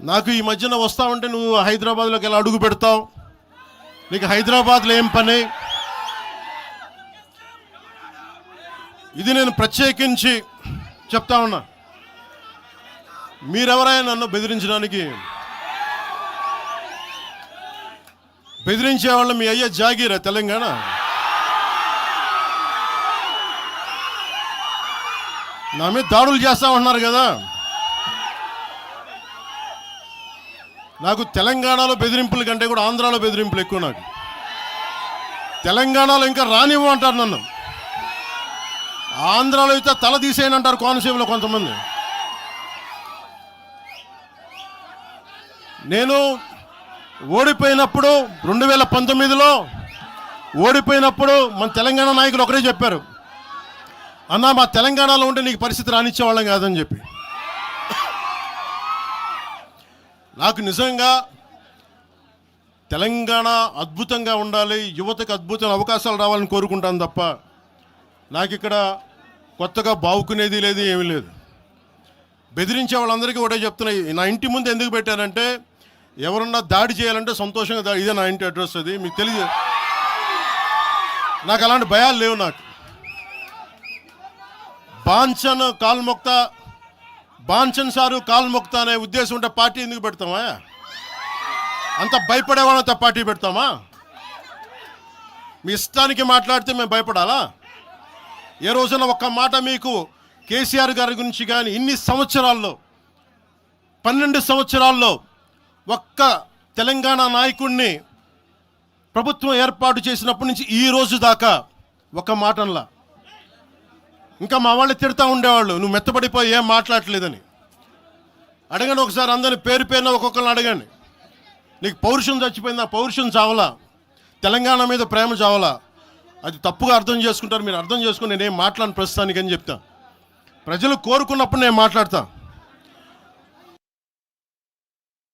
నాకు ఈ మధ్యన వస్తావంటే నువ్వు హైదరాబాద్లోకి ఎలా అడుగు పెడతావు? నీకు హైదరాబాద్లో ఏం పని? ఇది నేను ప్రత్యేకించి చెప్తా ఉన్నా. మీరెవరైనా నన్ను బెదిరించడానికి బెదిరించే వాళ్ళు మీ అయ్యే జాగీరా తెలంగాణ? నా మీద దాడులు చేస్తా ఉన్నారు కదా. నాకు తెలంగాణలో బెదిరింపుల కంటే కూడా ఆంధ్రాలో బెదిరింపులు ఎక్కువ. నాకు తెలంగాణలో ఇంకా రానివ్వు అంటారు నన్ను. ఆంధ్రాలో అయితే తల తీసేయని అంటారు కోనసీమలో కొంతమంది. నేను ఓడిపోయినప్పుడు 2019లో ఓడిపోయినప్పుడు మన తెలంగాణ నాయకులు ఒకరే చెప్పారు, అన్నా మా తెలంగాణలో ఉంటే నీకు పరిస్థితి రానిచ్చేవాళ్ళం కాదని చెప్పి. నాకు నిజంగా తెలంగాణ అద్భుతంగా ఉండాలి, యువతకు అద్భుతమైన అవకాశాలు రావాలని కోరుకుంటాను తప్ప నాకు ఇక్కడ కొత్తగా బావుకునేది లేదు, ఏమీ లేదు. బెదిరించే వాళ్ళందరికీ ఒకటే చెప్తున్నాయి. నా ఇంటి ముందు ఎందుకు పెట్టానంటే ఎవరన్నా దాడి చేయాలంటే సంతోషంగా ఇదే నా ఇంటి అడ్రస్, అది మీకు తెలియదు. నాకు అలాంటి భయాలు లేవు. నాకు బాంచన్ సారు కాల్మొక్త అనే ఉద్దేశం ఉంటే పార్టీ ఎందుకు పెడతామా? అంత భయపడేవాళ్ళంత పార్టీ పెడతామా? మీ ఇష్టానికి మాట్లాడితే మేము భయపడాలా? ఏ రోజున ఒక్క మాట మీకు కేసీఆర్ గారి గురించి కానీ ఇన్ని సంవత్సరాల్లో 12 సంవత్సరాల్లో ఒక్క తెలంగాణ నాయకుడిని ప్రభుత్వం ఏర్పాటు చేసినప్పటి నుంచి ఈ రోజు దాకా ఒక మాటంలా. ఇంకా మా వాళ్ళు తిడతా ఉండేవాళ్ళు, నువ్వు మెత్తబడిపోయి ఏం మాట్లాడలేదని. అడగండి ఒకసారి అందరిని పేరు పేరున ఒక్కొక్కరిని అడగండి. నీకు పౌరుషం చచ్చిపోయిందా? పౌరుషం చావలా, తెలంగాణ మీద ప్రేమ చావలా. అది తప్పుగా అర్థం చేసుకుంటారు. మీరు అర్థం చేసుకుని నేనేం మాట్లాడిన ప్రస్తుతానికి అని చెప్తా. ప్రజలు కోరుకున్నప్పుడు నేను మాట్లాడతా.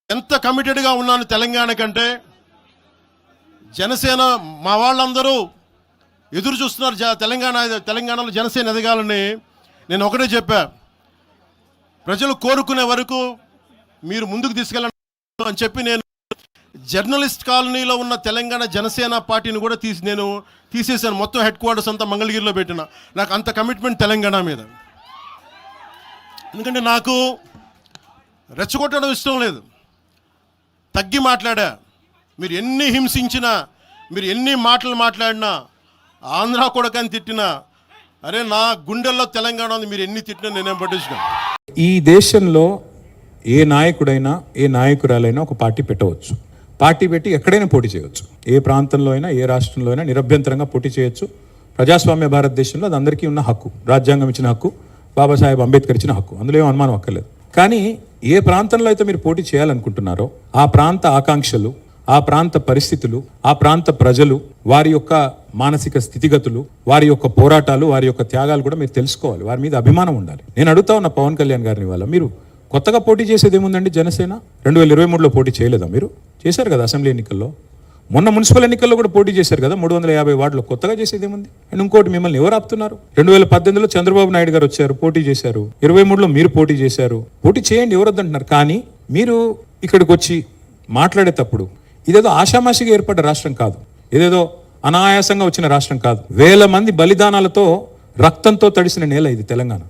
ఎంత కమిటెడ్గా ఉన్నాను తెలంగాణ కంటే. జనసేన మా వాళ్ళందరూ ఎదురు చూస్తున్నారు తెలంగాణలో జనసేన ఎదగాలని. నేను ఒకటే చెప్పా, ప్రజలు కోరుకునే వరకు మీరు ముందుకు తీసుకెళ్ళండి అని చెప్పి నేను జర్నలిస్ట్ కాలనీలో ఉన్న తెలంగాణ జనసేన పార్టీని కూడా నేను తీసేసాను. మొత్తం హెడ్ క్వార్టర్స్ అంతా మంగళగిరిలో పెట్టిన. నాకు అంత కమిట్మెంట్ తెలంగాణ మీద. ఎందుకంటే నాకు రెచ్చగొట్టడం ఇష్టం లేదు. తగ్గి మాట్లాడా. మీరు ఎన్ని హింసించినా, మీరు ఎన్ని మాటలు మాట్లాడినా, ఆంధ్ర కొడకని తిట్టినా, అరే నా గుండెల్లో తెలంగాణ ఉంది, మీరు ఎన్ని తిట్టినా నేనేం పట్టించుకో. ఈ దేశంలో ఏ నాయకుడైనా ఏ నాయకురాలైనా ఒక పార్టీ పెట్టవచ్చు. పార్టీ పెట్టి ఎక్కడైనా పోటీ చేయవచ్చు. ఏ ప్రాంతంలో అయినా ఏ రాష్ట్రంలో అయినా నిరభ్యంతరంగా పోటీ చేయొచ్చు. ప్రజాస్వామ్య భారతదేశంలో అది అందరికీ ఉన్న హక్కు. రాజ్యాంగం ఇచ్చిన హక్కు, బాబాసాహెబ్ అంబేద్కర్ ఇచ్చిన హక్కు. అందులో ఏం అనుమానం అక్కర్లేదు. కానీ ఏ ప్రాంతంలో అయితే మీరు పోటీ చేయాలనుకుంటున్నారో ఆ ప్రాంత ఆకాంక్షలు, ఆ ప్రాంత పరిస్థితులు, ఆ ప్రాంత ప్రజలు, వారి యొక్క మానసిక స్థితిగతులు, వారి యొక్క పోరాటాలు, వారి యొక్క త్యాగాలు కూడా మీరు తెలుసుకోవాలి. వారి మీద అభిమానం ఉండాలి. నేను అడుగుతా ఉన్న పవన్ కళ్యాణ్ గారిని వల్ల మీరు కొత్తగా పోటీ చేసేది ఏముందండి? జనసేన 2023లో పోటీ చేయలేదా? మీరు చేశారు కదా అసెంబ్లీ ఎన్నికల్లో. మొన్న మున్సిపల్ ఎన్నికల్లో కూడా పోటీ చేశారు కదా 350 వార్డులో. కొత్తగా చేసేది ఏముంది? అండ్ ఇంకోటి, మిమ్మల్ని ఎవరు ఆపుతున్నారు? 2018లో చంద్రబాబు నాయుడు గారు వచ్చారు, పోటీ చేశారు. 23లో మీరు పోటీ చేశారు. పోటీ చేయండి, ఎవరు వద్దంటున్నారు. కానీ మీరు ఇక్కడికి వచ్చి మాట్లాడేటప్పుడు ఇదేదో ఆషామాషిగా ఏర్పడ్డ రాష్ట్రం కాదు, ఇదేదో అనాయాసంగా వచ్చిన రాష్ట్రం కాదు. వేల మంది బలిదానాలతో రక్తంతో తడిసిన నేల ఇది తెలంగాణ.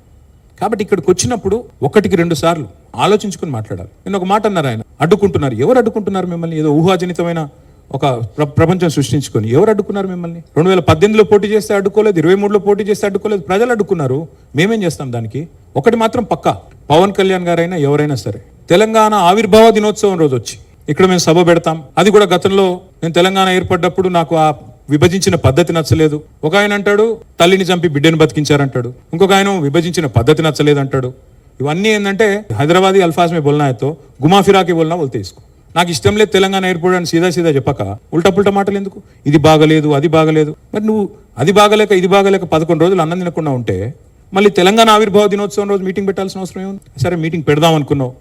కాబట్టి ఇక్కడికి వచ్చినప్పుడు 1-2 సార్లు ఆలోచించుకుని మాట్లాడాలి. నేను ఒక మాట అన్నారు, ఆయన అడ్డుకుంటున్నారు. ఎవరు అడ్డుకుంటున్నారు మిమ్మల్ని? ఏదో ఊహాజనితమైన ఒక ప్రపంచం సృష్టించుకొని ఎవరు అడ్డుకున్నారు మిమ్మల్ని? 2018లో పోటీ చేస్తే అడ్డుకోలేదు, 23లో పోటీ చేస్తే అడ్డుకోలేదు. ప్రజలు అడ్డుకున్నారు. మేమేం చేస్తాం దానికి? ఒకటి మాత్రం పక్కా, పవన్ కళ్యాణ్ గారైనా ఎవరైనా సరే తెలంగాణ ఆవిర్భావ దినోత్సవం రోజు వచ్చి ఇక్కడ మేము సభ పెడతాం. అది కూడా గతంలో నేను తెలంగాణ ఏర్పడ్డప్పుడు నాకు ఆ విభజించిన పద్ధతి నచ్చలేదు. ఒక ఆయన అంటాడు తల్లిని చంపి బిడ్డను బతికించారంటాడు, ఇంకొక ఆయన విభజించిన పద్ధతి నచ్చలేదు అంటాడు. ఇవన్నీ ఏంటంటే హైదరాబాదీ అల్ఫాజ్ మే బోల్నా అయితే గుమా ఫిరాకి బోల్నా బోల్తే ఇసుకో. నాకు ఇష్టం లేదు తెలంగాణ ఏర్పడని సీదా చెప్పక ఉల్టా పుల్టా మాటలు ఎందుకు? ఇది బాగలేదు, అది బాగలేదు. మరి నువ్వు అది బాగలేక ఇది బాగలేక 11 రోజులు అన్నం తినకుండా ఉంటే మళ్ళీ తెలంగాణ ఆవిర్భావ దినోత్సవం రోజు మీటింగ్ పెట్టాల్సిన అవసరం ఏముంది? సరే మీటింగ్ పెడదాం అనుకున్నావు,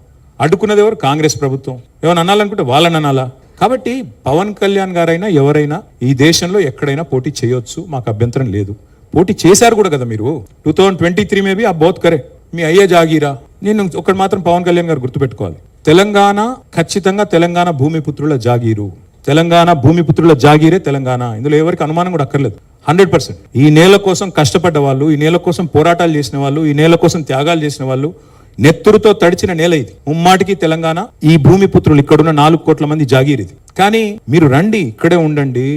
అడ్డుకున్నది ఎవరు? కాంగ్రెస్ ప్రభుత్వం. ఏమైనా అనాలనుకుంటే వాళ్ళని అనాలా? కాబట్టి పవన్ కళ్యాణ్ గారైనా ఎవరైనా ఈ దేశంలో ఎక్కడైనా పోటీ చేయొచ్చు, మాకు అభ్యంతరం లేదు. పోటీ చేశారు కూడా కదా మీరు. 2023 మేబీ ఆ బోత్ కరే మీ అయ్యే జాగీరా. నేను ఒకటి మాత్రం పవన్ కళ్యాణ్ గారు గుర్తుపెట్టుకోవాలి, తెలంగాణ ఖచ్చితంగా తెలంగాణ భూమిపుత్రుల జాగీరు. తెలంగాణ భూమిపుత్రుల జాగీరే తెలంగాణ. ఇందులో ఎవరికి అనుమానం కూడా అక్కర్లేదు. 100%. ఈ నేల కోసం కష్టపడ్డ వాళ్ళు, ఈ నేల కోసం పోరాటాలు చేసిన వాళ్ళు, ఈ నేల కోసం త్యాగాలు చేసిన వాళ్ళు, నెత్తురుతో తడిచిన నేల ఇది. ముమ్మాటికి తెలంగాణ ఈ భూమిపుత్రులు ఇక్కడున్న 4 కోట్ల మంది జాగీర్ ఇది. కానీ మీరు రండి, ఇక్కడే ఉండండి,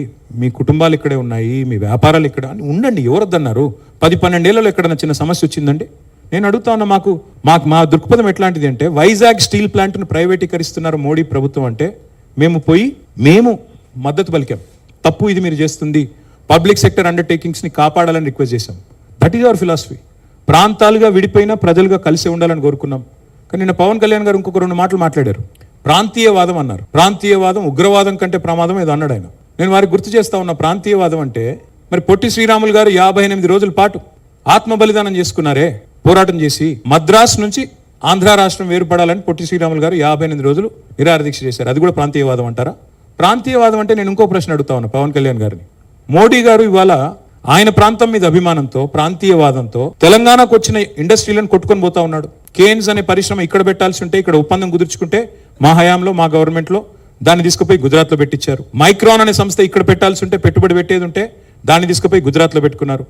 మీ కుటుంబాలు ఇక్కడే ఉన్నాయి, మీ వ్యాపారాలు ఇక్కడ ఉండండి. ఎవరొద్దన్నారు? 10-12 ఏళ్లలో ఎక్కడన్నా చిన్న సమస్య వచ్చిందండి? నేను అడుగుతా ఉన్నా, మా దృక్పథం ఎట్లాంటిది అంటే, వైజాగ్ స్టీల్ ప్లాంట్ను ప్రైవేటీకరిస్తున్నారు మోడీ ప్రభుత్వం అంటే మేము మద్దతు పలికాం. తప్పు ఇది మీరు చేస్తుంది, పబ్లిక్ సెక్టర్ అండర్టేకింగ్స్ని కాపాడాలని రిక్వెస్ట్ చేశాం. That is our philosophy. ప్రాంతాలుగా విడిపోయినా ప్రజలుగా కలిసి ఉండాలని కోరుకున్నాం. కానీ నిన్న పవన్ కళ్యాణ్ గారు ఇంకొక 2 మాటలు మాట్లాడారు. ప్రాంతీయవాదం అన్నారు. ప్రాంతీయవాదం ఉగ్రవాదం కంటే ప్రమాదం ఏదో అన్నాడు ఆయన. నేను వారికి గుర్తు చేస్తా ఉన్న, ప్రాంతీయవాదం అంటే మరి పొట్టి శ్రీరాములు గారు 58 రోజుల పాటు ఆత్మ బలిదానం చేసుకున్నారే, పోరాటం చేసి మద్రాసు నుంచి ఆంధ్ర రాష్ట్రం వేరుపడాలని పొట్టి శ్రీరాములు గారు 58 రోజులు నిరాహార దీక్ష చేశారు. అది కూడా ప్రాంతీయవాదం అంటారా? ప్రాంతీయవాదం అంటే నేను ఇంకో ప్రశ్న అడుగుతా ఉన్నా పవన్ కళ్యాణ్ గారిని. మోడీ గారు ఇవాళ ఆయన ప్రాంతం మీద అభిమానంతో, ప్రాంతీయవాదంతో తెలంగాణకు వచ్చిన ఇండస్ట్రీలను కొట్టుకొని పోతా ఉన్నాడు. కేన్స్ అనే పరిశ్రమ ఇక్కడ పెట్టాల్సి ఉంటే, ఇక్కడ ఒప్పందం కుదుర్చుకుంటే మా హయాంలో, మా గవర్నమెంట్లో దాన్ని తీసుకుపోయి గుజరాత్లో పెట్టించారు. మైక్రాన్ అనే సంస్థ ఇక్కడ పెట్టాల్సి ఉంటే, పెట్టుబడి పెట్టేది ఉంటే దాన్ని తీసుకుపోయి గుజరాత్లో పెట్టుకున్నారు.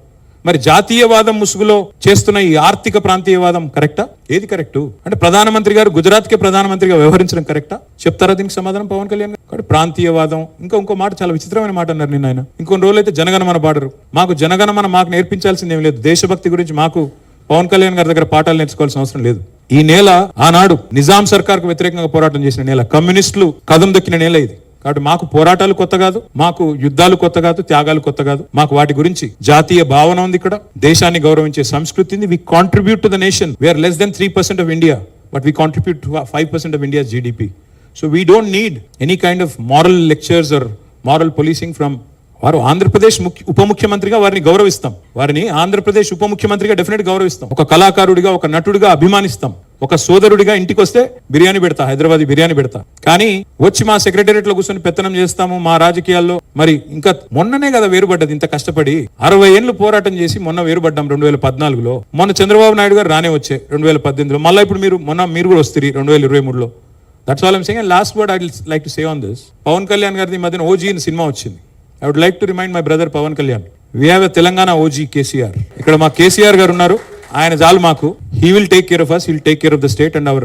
మరి జాతీయవాదం ముసుగులో చేస్తున్న ఈ ఆర్థిక ప్రాంతీయవాదం కరెక్టా? ఏది కరెక్టు? అంటే ప్రధానమంత్రి గారు గుజరాత్కే ప్రధానమంత్రిగా వ్యవహరించడం కరెక్టా? చెప్తారా దీనికి సమాధానం పవన్ కళ్యాణ్ గారు? కాబట్టి ప్రాంతీయవాదం, ఇంకో మాట, చాలా విచిత్రమైన మాట అన్నారు నిన్న ఆయన. ఇంకొన్ని రోజులు అయితే జనగణమన పాడరు. మాకు జనగణమన మాకు నేర్పించాల్సింది ఏం లేదు. దేశభక్తి గురించి మాకు పవన్ కళ్యాణ్ గారి దగ్గర పాఠాలు నేర్చుకోవాల్సిన అవసరం లేదు. ఈ నేల ఆనాడు నిజాం సర్కార్కు వ్యతిరేకంగా పోరాటం చేసిన నేల, కమ్యూనిస్టులు కదం దొక్కిన నేల ఇది. కాబట్టి మాకు పోరాటాలు కొత్త కాదు, మాకు యుద్ధాలు కొత్త కాదు, త్యాగాలు కొత్త కాదు. మాకు వాటి గురించి జాతీయ భావన ఉంది. ఇక్కడ దేశాన్ని గౌరవించే సంస్కృతి ఉంది. We contribute to the nation. We are less than 3% of India, but we contribute to 5% of India's GDP. So we don't need any kind of moral lectures or moral policing from. వారు ఆంధ్రప్రదేశ్ ఉప ముఖ్యమంత్రిగా వారిని గౌరవిస్తాం. వారిని ఆంధ్రప్రదేశ్ ఉప ముఖ్యమంత్రిగా డెఫినెట్ గౌరవిస్తాం. ఒక కళాకారుడిగా, ఒక నటుడిగా అభిమానిస్తాం. ఒక సోదరుడిగా ఇంటికి వస్తే బిర్యానీ పెడతా, హైదరాబాద్ బిర్యానీ పెడతా. కానీ వచ్చి మా సెక్రటేరియట్ లో కూర్చొని పెత్తనం చేస్తాము, మా రాజకీయాల్లో మరి ఇంకా మొన్ననే కదా వేరుపడ్డది. ఇంత కష్టపడి 60 ఏళ్ళు పోరాటం చేసి మొన్న వేరుపడ్డాం 2014లో. మొన్న చంద్రబాబు నాయుడు గారు రానే వచ్చే 2018లో. మళ్ళీ ఇప్పుడు మీరు కూడా వస్తారు 2023లో. That's all I'm saying. And last word I would like to say on this. Pawan Kalyan గారిది మధ్యన ఓజీ అనే సినిమా వచ్చింది. I would like to remind my brother Pawan Kalyan, we have a Telangana OG KCR. ఇక్కడ మా కేసీఆర్ గారు ఉన్నారు. ఆయన చాలు మాకు. He will take care of us. He will take care of the state and our